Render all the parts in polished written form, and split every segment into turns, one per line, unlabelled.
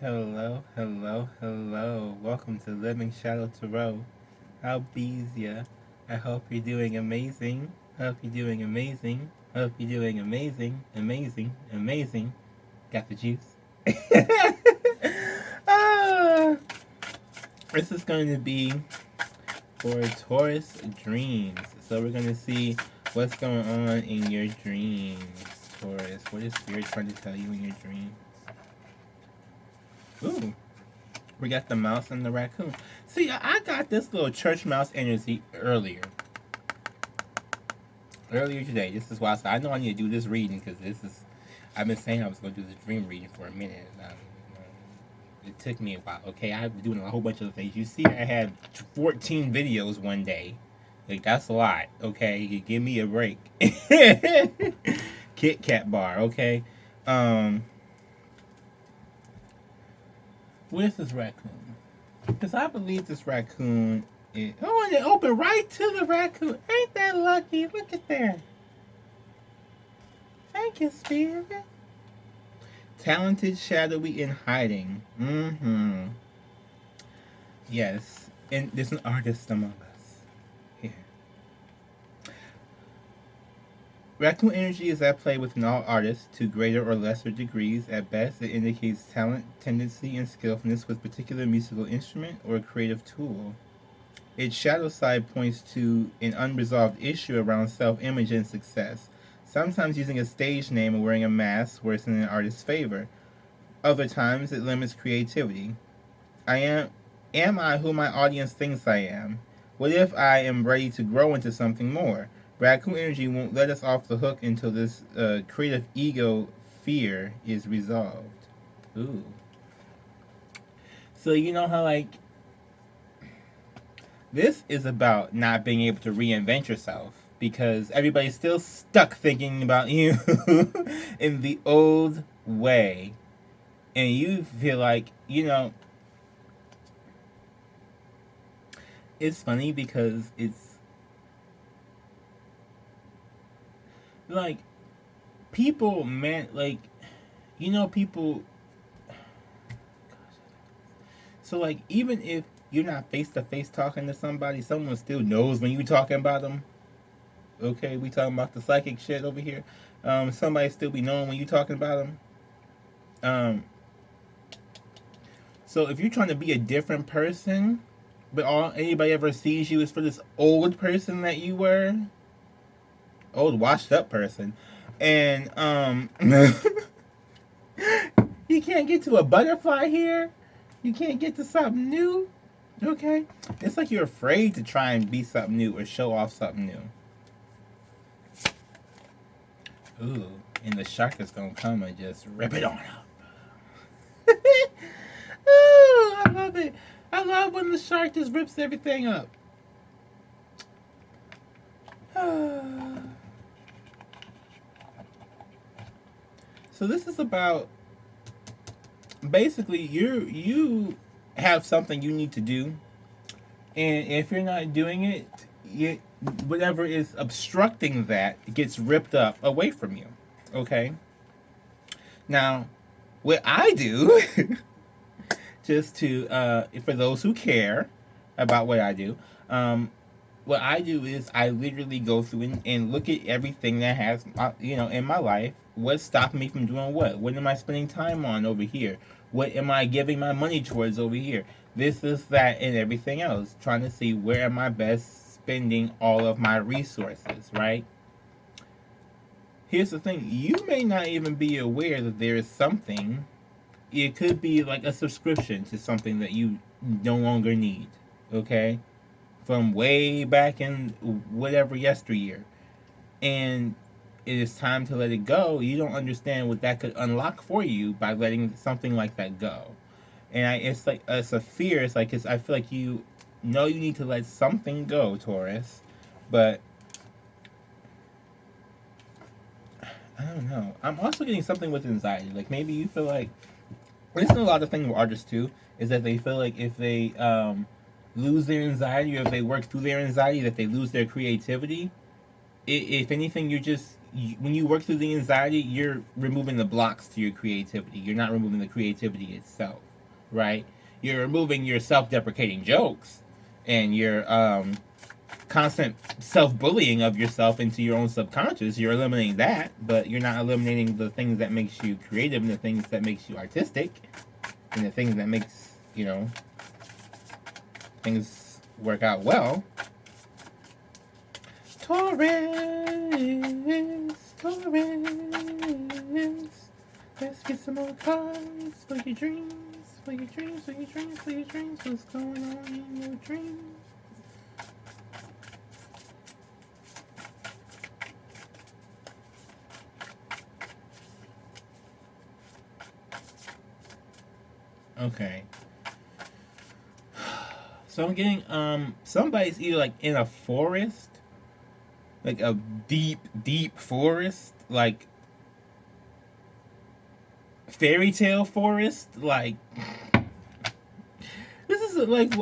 Hello, hello, hello. Welcome to Living Shadow Tarot. How bees ya? I hope you're doing amazing. Hope you're doing amazing. Hope you're doing amazing. Amazing. Amazing. Got the juice. ah, this is going to be for Taurus dreams. So we're going to see what's going on in your dreams, Taurus. What is Spirit trying to tell you in your dreams? Ooh. We got the mouse and the raccoon. See, I got this little church mouse energy earlier. Earlier today. This is why I know I need to do this reading because this is. I've been saying I was going to do this dream reading for a minute. It took me a while. Okay, I've been doing a whole bunch of things. You see, I had 14 videos one day. Like that's a lot. Okay, you give me a break. Kit Kat bar. Okay. Where's this raccoon? Because I believe this raccoon is... Oh, and it opened right to the raccoon. Ain't that lucky? Look at that. Thank you, Spirit. Talented, shadowy, and hiding. Yes. And there's an artist among us. Here. Raccoon energy is at play within all artists to greater or lesser degrees. At best, it indicates talent, tendency, and skillfulness with a particular musical instrument or creative tool. Its shadow side points to an unresolved issue around self-image and success. Sometimes using a stage name or wearing a mask works in an artist's favor. Other times, it limits creativity. Am I who my audience thinks I am? What if I am ready to grow into something more? Raccoon energy won't let us off the hook until this creative ego fear is resolved. Ooh. So you know how this is about not being able to reinvent yourself because everybody's still stuck thinking about you in the old way. And you feel like, it's funny because it's like people people. So like even if you're not face to face talking to somebody, someone still knows when you're talking about them. Okay, we talking about the psychic shit over here. Somebody still be knowing when you're talking about them. So if you're trying to be a different person, but all anybody ever sees you is for this old person that you were, old washed up person, and you can't get to a butterfly here. You can't get to something new. Okay, it's like you're afraid to try and be something new or show off something new. Ooh, and the shark is gonna come and just rip it on up. Ooh, I love it. I love when the shark just rips everything up. So this is about basically you have something you need to do, and if you're not doing it, whatever is obstructing that gets ripped up away from you. Okay. Now, what I do, just to for those who care about what I do, what I do is I literally go through and look at everything that has, in my life. What's stopping me from doing what? What am I spending time on over here? What am I giving my money towards over here? This is that and everything else. Trying to see where am I best spending all of my resources, right? Here's the thing. You may not even be aware that there is something. It could be like a subscription to something that you no longer need, okay? From way back in whatever yesteryear. And it is time to let it go. You don't understand what that could unlock for you by letting something like that go. And it's like, it's a fear. It's like, I feel like you know you need to let something go, Taurus. But I don't know. I'm also getting something with anxiety. Like maybe you feel like, there's a lot of things with artists too, is that they feel like if they lose their anxiety or if they work through their anxiety, that they lose their creativity. If anything, when you work through the anxiety, you're removing the blocks to your creativity. You're not removing the creativity itself. right? You're removing your self-deprecating jokes and your constant self-bullying of yourself into your own subconscious. You're eliminating that, but you're not eliminating the things that makes you creative and the things that makes you artistic and the things that makes, you know, things work out well. Taurus, Taurus, let's get some more cards for your dreams, for your dreams, for your dreams, for your dreams. What's going on in your dreams? Okay. So I'm getting somebody's either like in a forest, like a deep, deep forest, like fairy tale forest, like this is like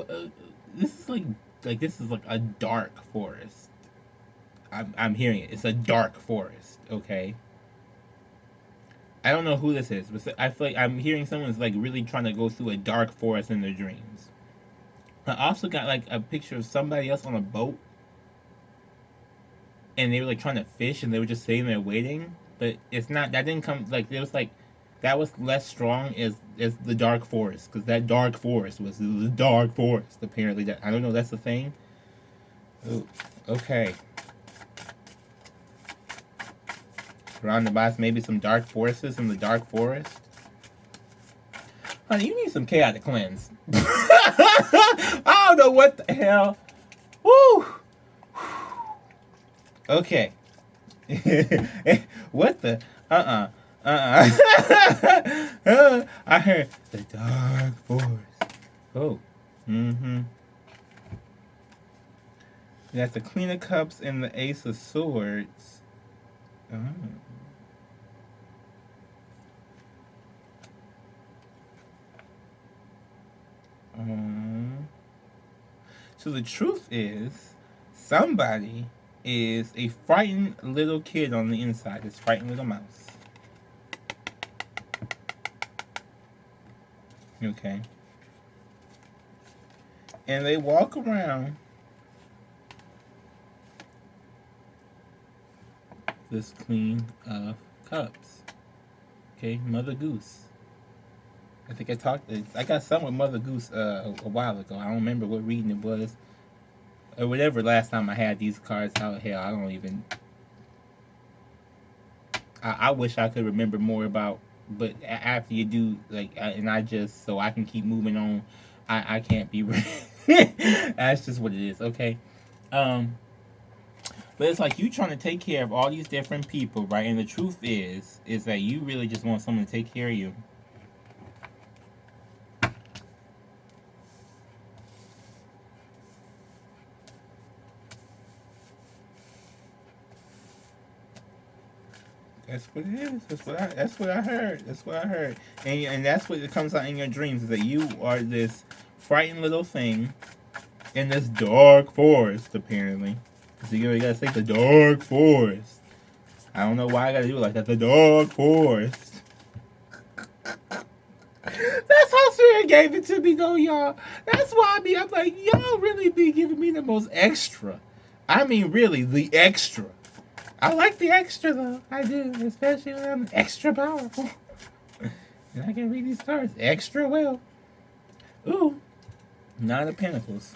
this is like this is like a dark forest. I'm hearing it. It's a dark forest. Okay. I don't know who this is, but I feel like I'm hearing someone's like really trying to go through a dark forest in their dreams. I also got like a picture of somebody else on a boat, and they were like trying to fish, and they were just sitting there waiting. But it's not. That didn't come like it was like that was less strong as the dark forest, because that dark forest was the dark forest. Apparently, that I don't know. That's the thing. Ooh, okay. Around the box, maybe some dark forces in the dark forest. Honey, you need some chaotic cleanse. I don't know what the hell. Woo! Okay. What the? I heard the dark forest. Oh. Mm-hmm. That's the Queen of Cups and the Ace of Swords. Oh. So the truth is, somebody is a frightened little kid on the inside. This frightened little mouse. Okay. And they walk around this Queen of Cups. Okay, Mother Goose. I think I got some with Mother Goose a while ago. I don't remember what reading it was. Or whatever last time I had these cards out. Hell, I don't even... I wish I could remember more about... But after you do, like, and I just... So I can keep moving on. I can't be... That's just what it is, okay? But it's like you trying to take care of all these different people, right? And the truth is that you really just want someone to take care of you. That's what it is. That's what I heard. That's what I heard. And that's what it comes out in your dreams, is that you are this frightened little thing in this dark forest, apparently. So you gotta say the dark forest. I don't know why I gotta do it like that. The dark forest. That's how Spirit gave it to me, though, y'all. That's why I'm like, y'all really be giving me the most extra. I mean, really, the extra. I like the extra, though. I do, especially when I'm extra powerful. And I can read these cards extra well. Ooh, Nine of Pinnacles.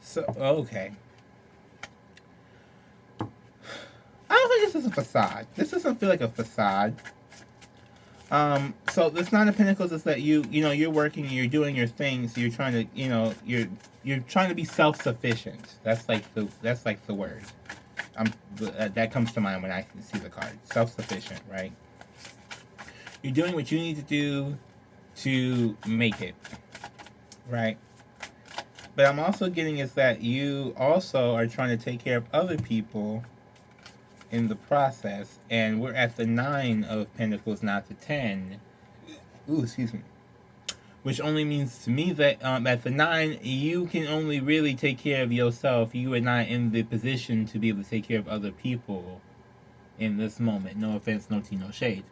So, okay. I don't think this is a facade. This doesn't feel like a facade. So this Nine of Pinnacles is that you're working, you're doing your things, you're trying to, you're trying to be self-sufficient. That's like the word. That comes to mind when I see the card. Self-sufficient, right? You're doing what you need to do to make it, right? But I'm also getting is that you also are trying to take care of other people in the process, and we're at the 9 of Pentacles, not the 10. Ooh, excuse me. Which only means to me that at the 9, you can only really take care of yourself. You are not in the position to be able to take care of other people in this moment. No offense, no tea, no shade.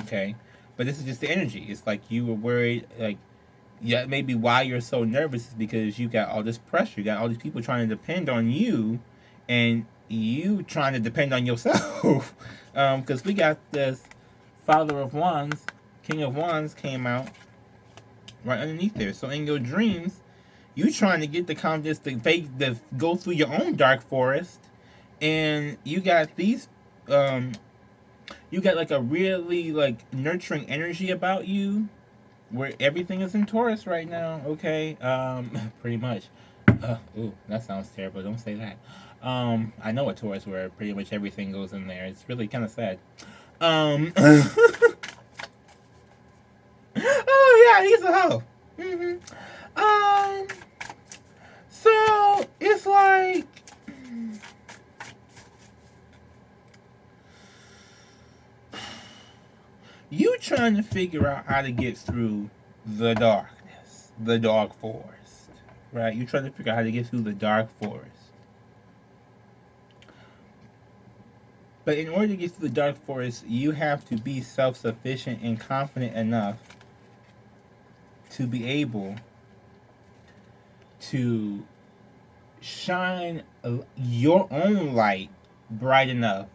Okay? But this is just the energy. It's like you were worried, like, yeah, maybe why you're so nervous is because you got all this pressure. You got all these people trying to depend on you, and you trying to depend on yourself. Because we got this Father of Wands, King of Wands came out right underneath there. So in your dreams, you trying to get the confidence to go through your own dark forest, and you got these, you got like a really like nurturing energy about you, where everything is in Taurus right now. Okay, pretty much. Ooh, that sounds terrible. Don't say that. I know a Taurus where pretty much everything goes in there. It's really kind of sad. Oh yeah, he's a hoe. So it's like you trying to figure out how to get through the darkness, the dark forest, right? You trying to figure out how to get through the dark forest. But in order to get through the dark forest, you have to be self-sufficient and confident enough to be able to shine your own light bright enough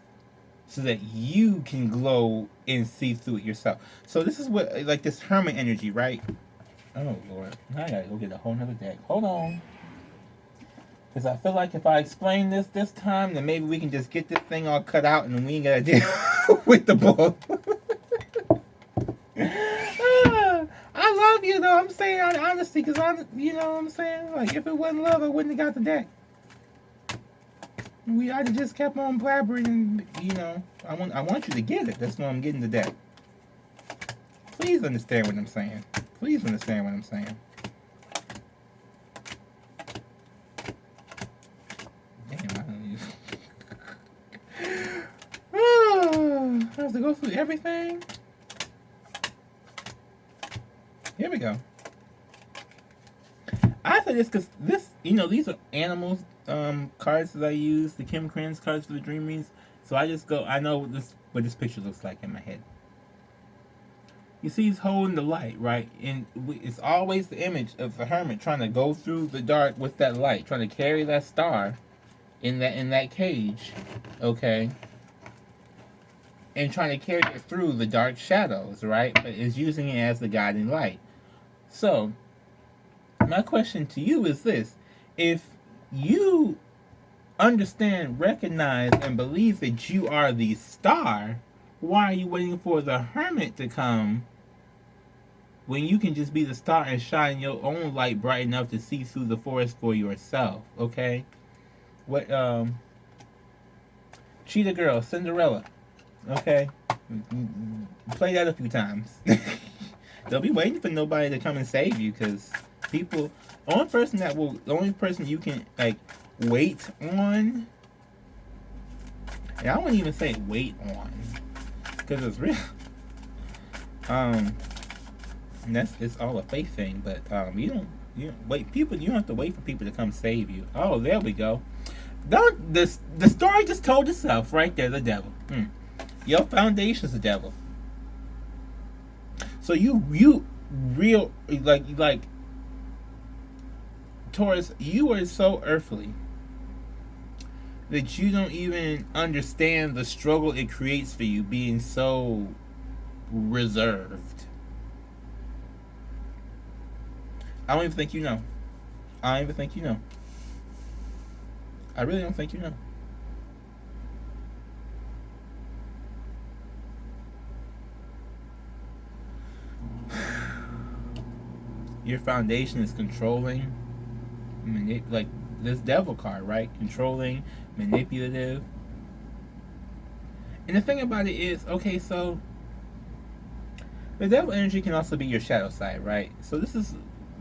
so that you can glow and see through it yourself. So this is what, like this hermit energy, right? Oh Lord, I gotta go get a whole nother deck. Hold on. Because I feel like if I explain this time, then maybe we can just get this thing all cut out and we ain't gotta deal with the bull. I love you though. I'm saying honestly, because you know what I'm saying? Like if it wasn't love, I wouldn't have got the deck. I'd have just kept on blabbering, and you know, I want you to get it. That's why I'm getting the deck. Please understand what I'm saying. Please understand what I'm saying. Damn, I have to go through everything. Here we go. I say this because this, you know, these are animals cards that I use, the Kim Kranz cards for the dream reads. So I just go, I know what this picture looks like in my head. You see he's holding the light, right? And it's always the image of the hermit trying to go through the dark with that light, trying to carry that star in that cage, okay? And trying to carry it through the dark shadows, right? But is using it as the guiding light. So, my question to you is this. If you understand, recognize, and believe that you are the star, why are you waiting for the hermit to come when you can just be the star and shine your own light bright enough to see through the forest for yourself, okay? What, Cheetah Girl, Cinderella, okay? Play that a few times. They'll be waiting for nobody to come and save you, because people, the only person you can, like, wait on, and I wouldn't even say wait on, because it's real, and it's all a faith thing, but, you don't have to wait for people to come save you. Oh, there we go. The story just told itself right there, the devil. Your foundation's the devil. So you real, like Taurus, you are so earthly that you don't even understand the struggle it creates for you being so reserved. I don't even think you know. I don't even think you know. I really don't think you know. Your foundation is controlling, like this devil card, right? Controlling, manipulative. And the thing about it is, okay, so the devil energy can also be your shadow side, right? So this is,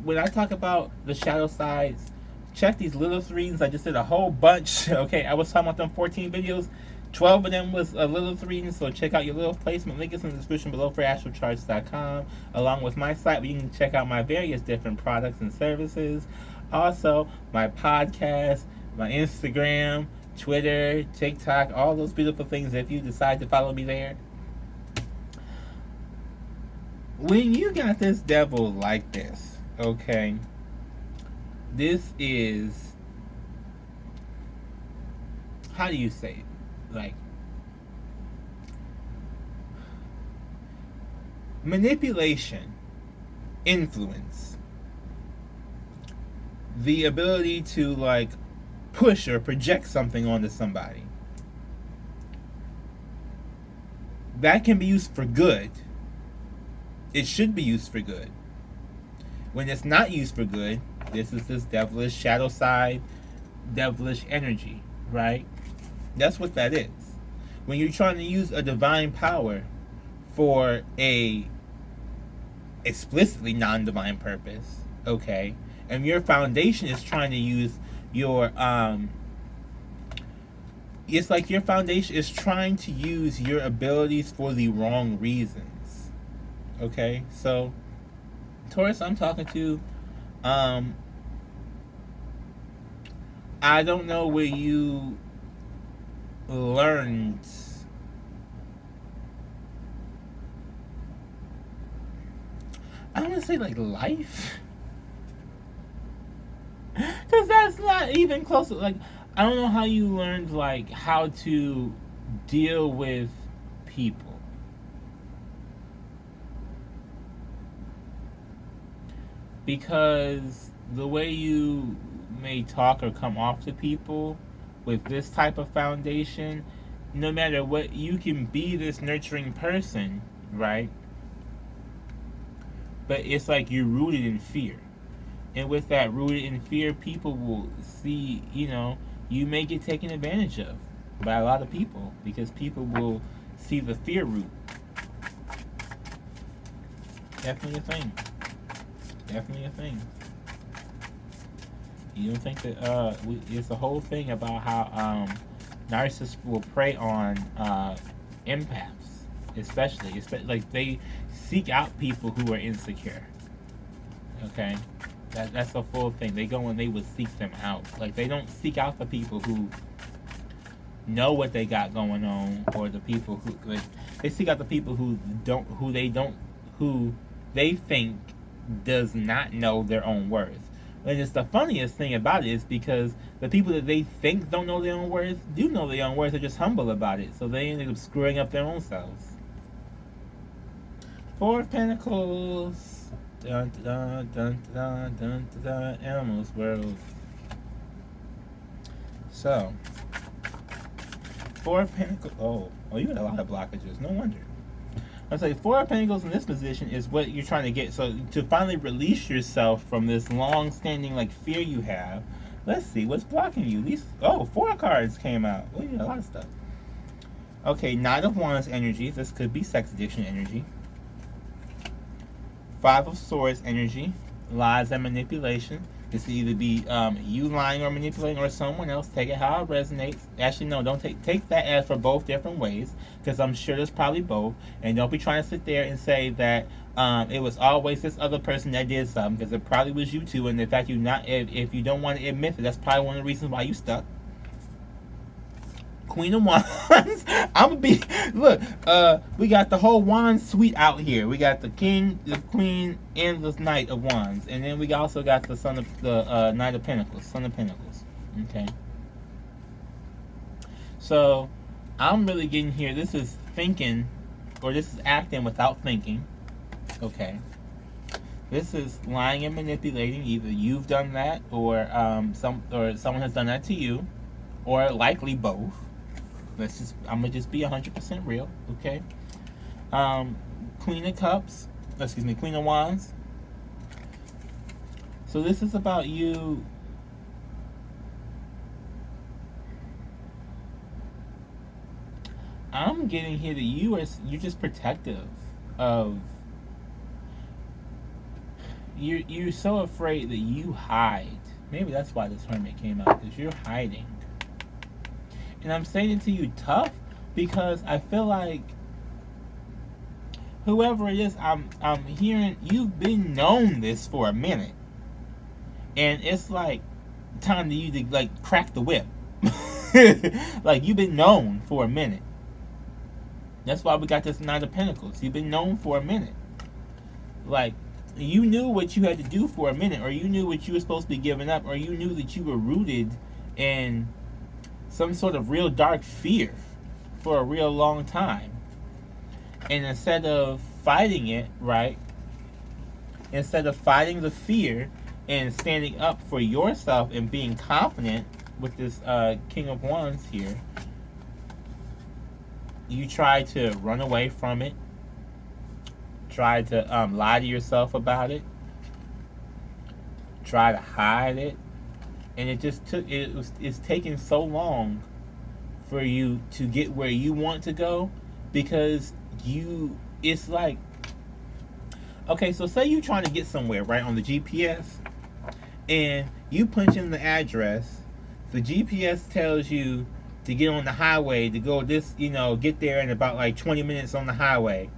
when I talk about the shadow sides, check these Lilith readings. I just did a whole bunch, okay? I was talking about them 14 videos. 12 of them was a Lilith reading, so check out your Lilith placement. Link is in the description below for astrocharts.com, along with my site where you can check out my various different products and services. Also, my podcast, my Instagram, Twitter, TikTok, all those beautiful things if you decide to follow me there. when you got this devil like this, okay, this is, how do you say it? Like, manipulation, influence, the ability to, like, push or project something onto somebody. That can be used for good. It should be used for good. When it's not used for good, this is this devilish shadow side, devilish energy, right? That's what that is. When you're trying to use a divine power for a explicitly non-divine purpose, okay, and your foundation is trying to use your it's like your foundation is trying to use your abilities for the wrong reasons. Okay, so Taurus, I'm talking to, I don't know where you learned I don't want to say like life, because that's not even close to, like, I don't know how you learned like how to deal with people. Because the way you may talk or come off to people with this type of foundation, no matter what, you can be this nurturing person, right? But it's like you're rooted in fear. And with that rooted in fear, people will see, you may get taken advantage of by a lot of people, because people will see the fear root. Definitely a thing. Definitely a thing. You don't think that it's a whole thing about how narcissists will prey on empaths, especially like they seek out people who are insecure. Okay, that's a full thing. They go and they would seek them out. Like, they don't seek out the people who know what they got going on, or the people who, like, they seek out the people who they think does not know their own worth. And it's the funniest thing about it is because the people that they think don't know their own worth do know their own worth. They're just humble about it, so they end up screwing up their own selves. 4 of Pinnacles. Dun dun dun dun dun dun. Animals world. So, 4 of Pinnacles. Oh, you got a lot of blockages. No wonder. I say 4 of Pentacles in this position is what you're trying to get. So to finally release yourself from this long-standing like fear you have. Let's see what's blocking you. These 4 cards came out. Oh, yeah, a lot of stuff. Okay, Knight of Wands energy. This could be sex addiction energy. 5 of Swords energy. Lies and manipulation. This could either be you lying or manipulating, or someone else. Take it how it resonates. Actually, no, don't take that as for both different ways, because I'm sure there's probably both. And don't be trying to sit there and say that it was always this other person that did something, because it probably was you too. And in fact, if you don't want to admit it, that's probably one of the reasons why you stuck. Queen of Wands. We got the whole wand suite out here. We got the king, the queen, and the knight of wands, and then we also got the knight of pentacles, son of pentacles. Okay. So I'm really getting here. This is thinking, or this is acting without thinking. Okay. This is lying and manipulating. Either you've done that, or someone has done that to you, or likely both. I'm gonna just be 100% real, okay? Queen of Cups, Queen of Wands. So this is about you. I'm getting here that you're just protective of. You're so afraid that you hide. Maybe that's why this Hermit came out, because you're hiding. And I'm saying it to you tough, because I feel like whoever it is, I'm hearing you've been known this for a minute, and it's like time to you to like crack the whip. Like, you've been known for a minute. That's why we got this Knight of Pentacles. You've been known for a minute. Like, you knew what you had to do for a minute, or you knew what you were supposed to be giving up, or you knew that you were rooted in some sort of real dark fear for a real long time. And instead of fighting it, right? Instead of fighting the fear and standing up for yourself and being confident with this King of Wands here, you try to run away from it, try to lie to yourself about it, try to hide it, and it's taking so long for you to get where you want to go, because it's like, okay, so say you're trying to get somewhere, right, on the GPS, and you punch in the address, the GPS tells you to get on the highway, to go this, get there in about like 20 minutes on the highway.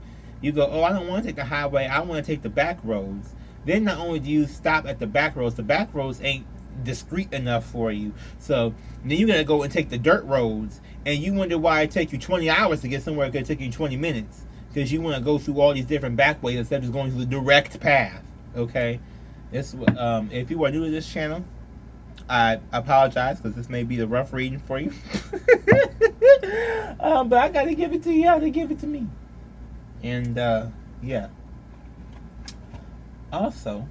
You go, oh, I don't want to take the highway, I want to take the back roads. Then not only do you stop at the back roads ain't discreet enough for you. So then you gotta go and take the dirt roads, and you wonder why it takes you 20 hours to get somewhere. It could take you 20 minutes, because you want to go through all these different back ways instead of just going to the direct path. Okay, this if you are new to this channel, I apologize, because this may be the rough reading for you. But I gotta give it to you. They give it to me, and yeah. Also,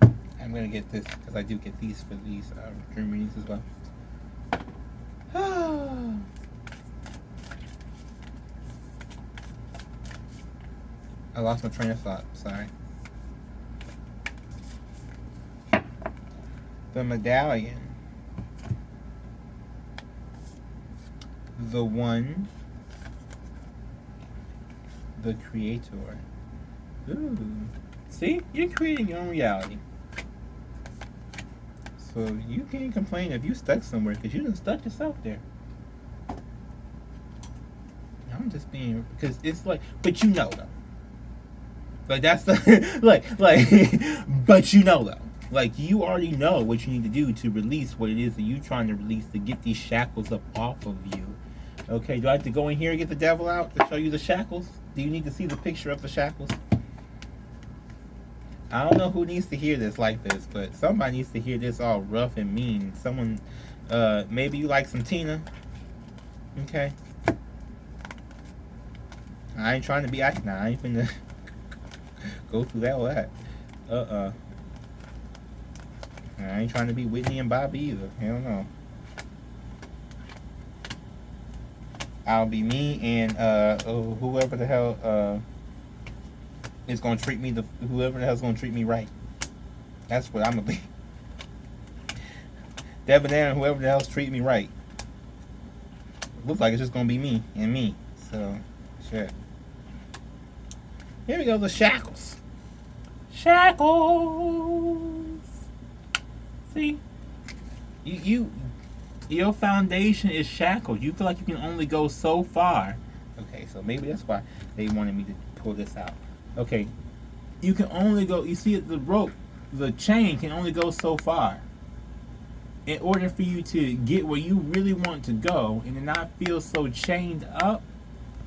I'm gonna get this, because I do get these for these dream readings as well. I lost my train of thought. Sorry. The Medallion. The One. The Creator. Ooh. See? You're creating your own reality. So you can't complain if you stuck somewhere, because you done stuck yourself there. I'm just being, because it's like, but you know though. Like that's the but you know though. Like you already know what you need to do to release what it is that you're trying to release, to get these shackles up off of you. Okay, do I have to go in here and get the devil out to show you the shackles? Do you need to see the picture of the shackles? I don't know who needs to hear this like this, but somebody needs to hear this all rough and mean. Someone, maybe you like some Tina. Okay. I ain't trying to be acting. I ain't finna go through that or that. I ain't trying to be Whitney and Bobby either. Hell no. I'll be me and whoever the hell is gonna treat me whoever the hell's gonna treat me right. That's what I'm gonna be. Debonair and whoever the hell's treating me right. Looks like it's just gonna be me and me. So shit. Here we go, the shackles. Shackles. See? Your foundation is shackled. You feel like you can only go so far. Okay, so maybe that's why they wanted me to pull this out. Okay, you can only go, you see the rope, the chain can only go so far. In order for you to get where you really want to go and to not feel so chained up,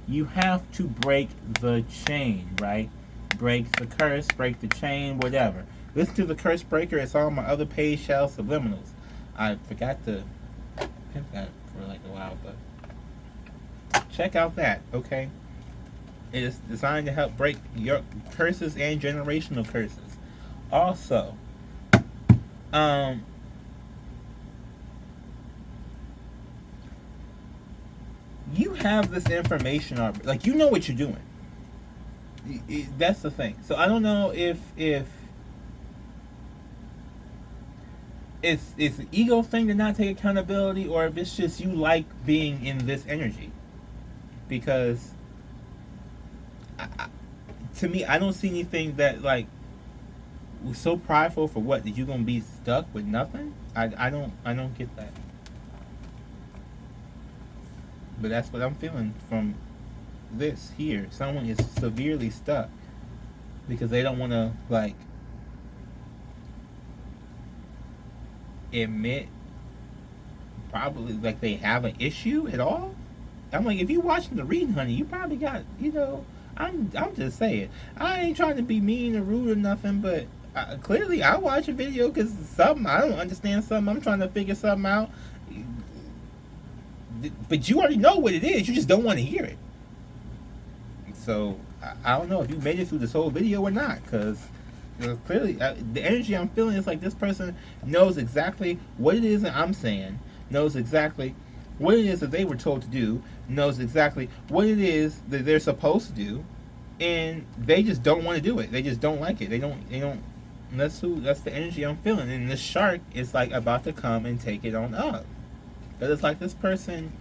you have to break the chain, right? Break the curse, break the chain, whatever. Listen to the curse breaker. It's on my other page, Shell Subliminals. I forgot to pimp that for like a while, but check out that, okay? It is designed to help break your curses and generational curses. Also, you have this information already. Like, you know what you're doing. That's the thing. So I don't know if it's an ego thing to not take accountability, or if it's just you like being in this energy. Because to me, I don't see anything that like was so prideful for what, that you're gonna be stuck with nothing. I don't get that. But that's what I'm feeling from this here. Someone is severely stuck because they don't want to like admit probably like they have an issue at all. I'm like, if you're watching the reading, honey, you probably got, I'm just saying. I ain't trying to be mean or rude or nothing, but clearly I watch a video because something I don't understand something. I'm trying to figure something out, but you already know what it is. You just don't want to hear it. So I don't know if you made it through this whole video or not, because clearly the energy I'm feeling is like this person knows exactly what it is that I'm saying, knows exactly what it is that they were told to do, knows exactly what it is that they're supposed to do, and they just don't want to do it. They just don't like it. They don't. That's the energy I'm feeling, and this shark is like about to come and take it on up. But it's like this person,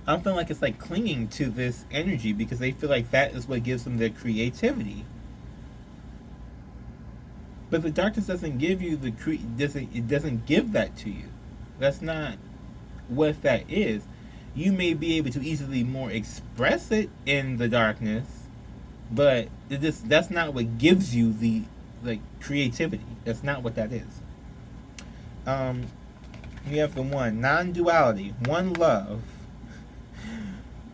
I'm feeling like it's like clinging to this energy because they feel like that is what gives them their creativity. But the darkness doesn't give you it doesn't give that to you. That's not what that is. You may be able to easily more express it in the darkness, but that's not what gives you the like creativity. That's not what that is. Um, we have the one non-duality, one love.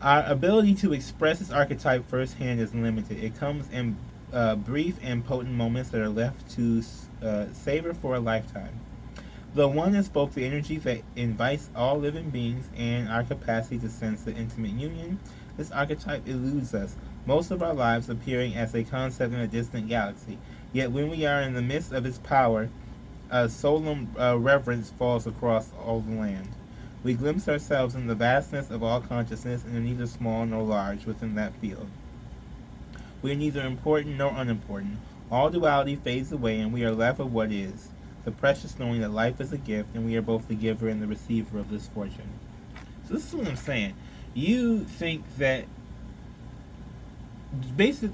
Our ability to express this archetype firsthand is limited. It comes in brief and potent moments that are left to savor for a lifetime. The one is both the energy that invites all living beings and our capacity to sense the intimate union. This archetype eludes us, most of our lives appearing as a concept in a distant galaxy. Yet when we are in the midst of its power, a solemn reverence falls across all the land. We glimpse ourselves in the vastness of all consciousness and are neither small nor large within that field. We are neither important nor unimportant. All duality fades away and we are left with what is, the precious knowing that life is a gift and we are both the giver and the receiver of this fortune. So this is what I'm saying. You think that this is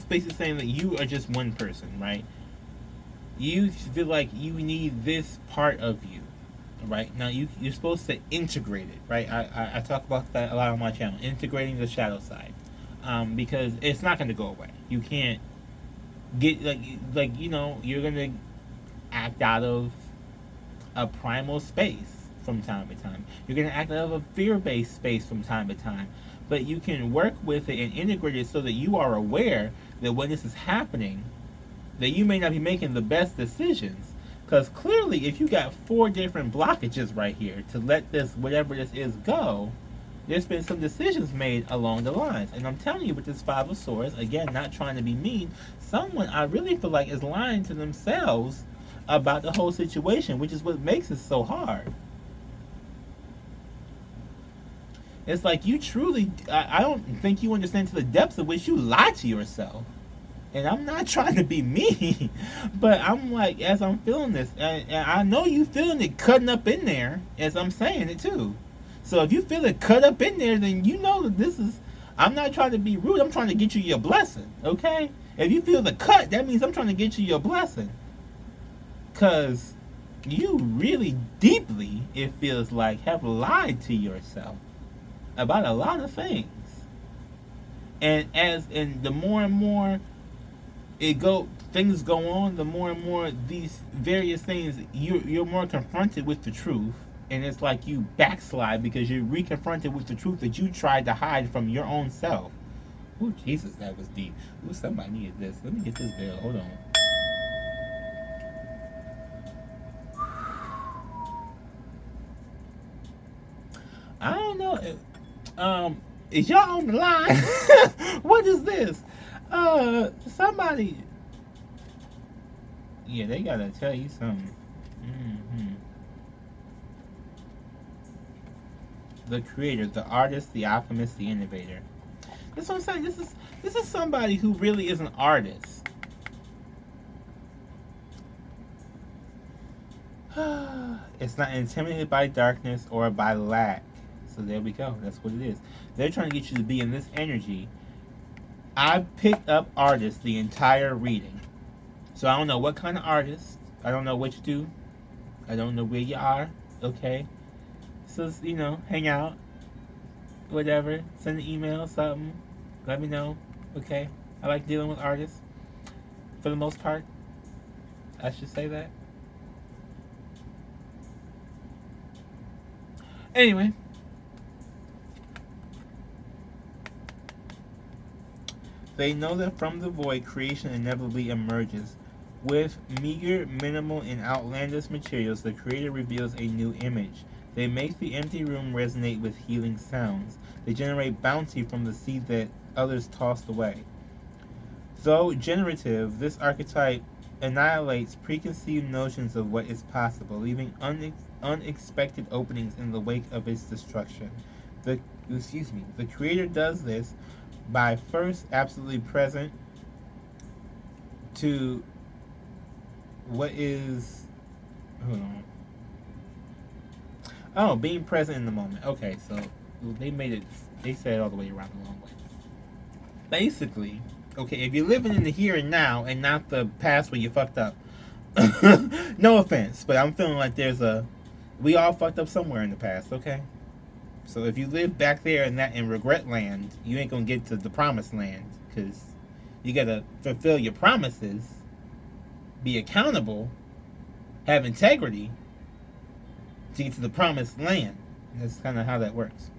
basically saying that you are just one person, right? You feel like you need this part of you, right? Now you're supposed to integrate it, right? I talk about that a lot on my channel, integrating the shadow side, because it's not going to go away. You can't get you're going to act out of a primal space from time to time. You're going to act out of a fear-based space from time to time. But you can work with it and integrate it so that you are aware that when this is happening, that you may not be making the best decisions. Because clearly, if you got 4 different blockages right here to let this, whatever this is, go, there's been some decisions made along the lines. And I'm telling you, with this 5 of Swords, again, not trying to be mean, someone I really feel like is lying to themselves about the whole situation, which is what makes it so hard. It's like you truly, I don't think you understand to the depths of which you lie to yourself. And I'm not trying to be mean, but I'm like, as I'm feeling this, and I know you feeling it cutting up in there as I'm saying it too. So if you feel it cut up in there, then you know that this is, I'm not trying to be rude, I'm trying to get you your blessing, okay? If you feel the cut, that means I'm trying to get you your blessing. Because you really deeply, it feels like, have lied to yourself about a lot of things. And the more and more things go on, the more and more these various things you're more confronted with the truth, and it's like you backslide because you're reconfronted with the truth that you tried to hide from your own self. Oh Jesus, that was deep. Ooh, somebody needed this. Let me get this bill. Hold on. I don't know. Is y'all on the line? What is this? Somebody. Yeah, they gotta tell you something. Mm-hmm. The creator, the artist, the alchemist, the innovator. That's what I'm saying. This is somebody who really is an artist. It's not intimidated by darkness or by lack. So there we go. That's what it is. They're trying to get you to be in this energy. I picked up artists the entire reading. So I don't know what kind of artist. I don't know what you do. I don't know where you are. Okay. So, hang out. Whatever. Send an email, something. Let me know. Okay. I like dealing with artists. For the most part. I should say that. Anyway. They know that from the void, creation inevitably emerges. With meager, minimal, and outlandish materials, the Creator reveals a new image. They make the empty room resonate with healing sounds. They generate bounty from the seed that others tossed away. Though generative, this archetype annihilates preconceived notions of what is possible, leaving unexpected openings in the wake of its destruction. The the Creator does this by first absolutely present to what is, hold on. Oh, being present in the moment. Okay, so they made it. They said it all the way around the long way. Basically, okay, if you're living in the here and now and not the past where you fucked up. No offense, but I'm feeling like we all fucked up somewhere in the past. Okay, so if you live back there in regret land, you ain't gonna get to the promised land because you gotta fulfill your promises, be accountable, have integrity to get to the promised land. That's kind of how that works.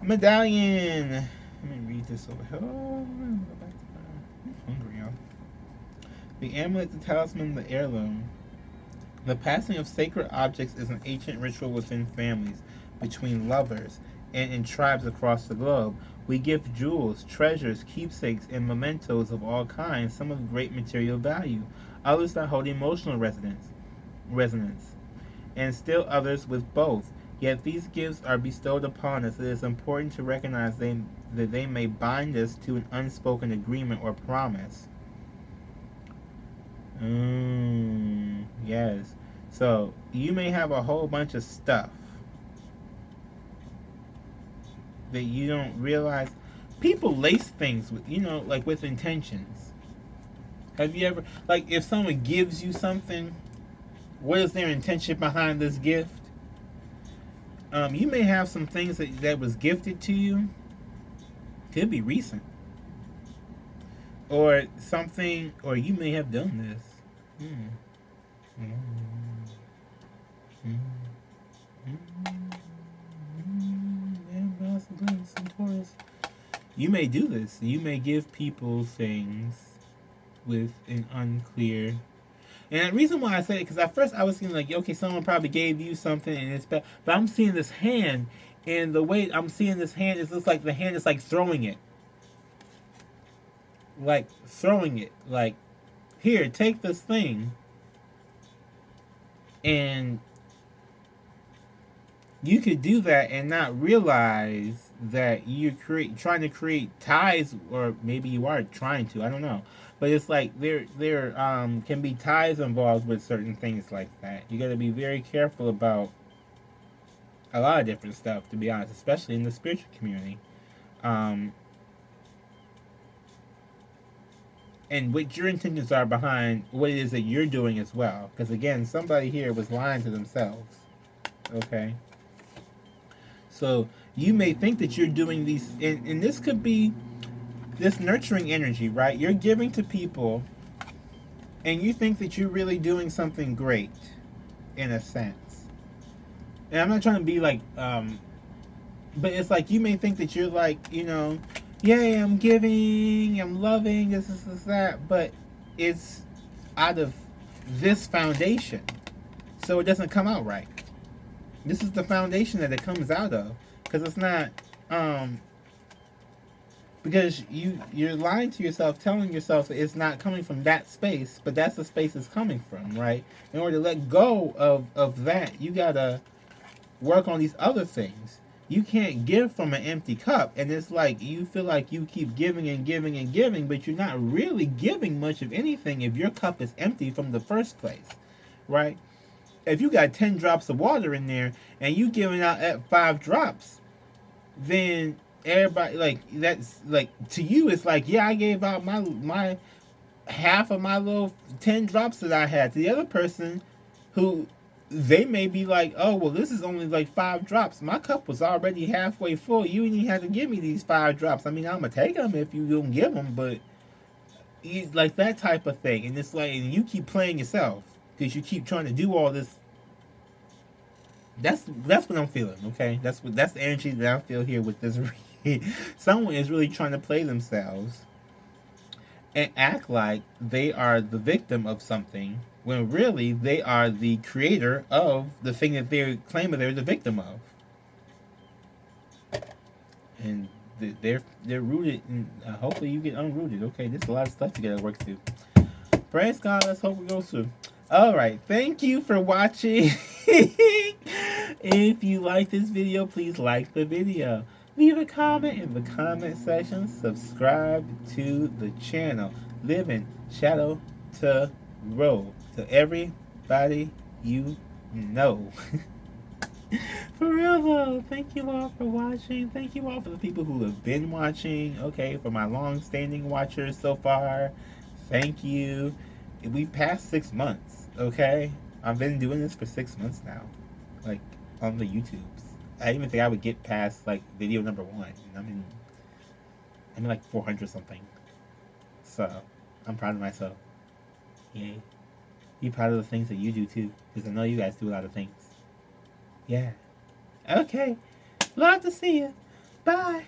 Medallion. Let me read this over here. Oh, I'm hungry, y'all. The amulet, the talisman, the heirloom. The passing of sacred objects is an ancient ritual within families, between lovers, and in tribes across the globe. We give jewels, treasures, keepsakes, and mementos of all kinds, some of great material value, others that hold emotional resonance, and still others with both. Yet these gifts are bestowed upon us. It is important to recognize that they may bind us to an unspoken agreement or promise. Yes. So you may have a whole bunch of stuff that you don't realize. People lace things with, like with intentions. Have you ever, like, if someone gives you something, what is their intention behind this gift? You may have some things that was gifted to you. Could be recent. Or something, or you may have done this. Taurus. You may do this. You may give people things with an unclear. And the reason why I say it, because at first I was thinking like, okay, someone probably gave you something and it's bad. But I'm seeing this hand, and the way I'm seeing this hand, it looks like the hand is like throwing it. Like throwing it. Like, here, take this thing. And you could do that and not realize that you're trying to create ties, or maybe you are trying to, I don't know. But it's like there can be ties involved with certain things like that. You got to be very careful about a lot of different stuff, to be honest, especially in the spiritual community. And what your intentions are behind what it is that you're doing as well. Because again, somebody here was lying to themselves. Okay? So you may think that you're doing these, and this could be this nurturing energy, right? You're giving to people, and you think that you're really doing something great, in a sense. And I'm not trying to be like, but it's like you may think that you're like, yay, I'm giving, I'm loving, this, that, but it's out of this foundation, so it doesn't come out right. This is the foundation that it comes out of, because it's not, because you're lying to yourself, telling yourself that it's not coming from that space, but that's the space it's coming from, right? In order to let go of that, you gotta work on these other things. You can't give from an empty cup, and it's like you feel like you keep giving and giving and giving, but you're not really giving much of anything if your cup is empty from the first place, right? If you got 10 drops of water in there and you giving out at 5 drops, then everybody, like, that's like, to you it's like, yeah, I gave out my half of my little 10 drops that I had. To the other person, who they may be like, oh, well, this is only like 5 drops. My cup was already halfway full. You didn't have to give me these 5 drops. I mean, I'm gonna take them if you don't give them, but like that type of thing. And it's like, and you keep playing yourself because you keep trying to do all this. That's what I'm feeling. Okay, that's the energy that I feel here with this Someone is really trying to play themselves and act like they are the victim of something when really they are the creator of the thing that they're claiming they're the victim of. And they're rooted in, hopefully you get unrooted. Okay, there's a lot of stuff you gotta work through. Praise God, let's hope it goes through. Alright, thank you for watching. If you like this video, please like the video. Leave a comment in the comment section. Subscribe to the channel. Live in shadow to roll. To everybody you know. For real though, thank you all for watching. Thank you all for the people who have been watching. Okay, for my long-standing watchers so far, thank you. We've passed 6 months, okay? I've been doing this for 6 months now. Like, on the YouTubes. I didn't even think I would get past, like, video number 1. And I'm in like 400 something. So, I'm proud of myself. Yay. Be proud of the things that you do too. Because I know you guys do a lot of things. Yeah. Okay. Love to see you. Bye.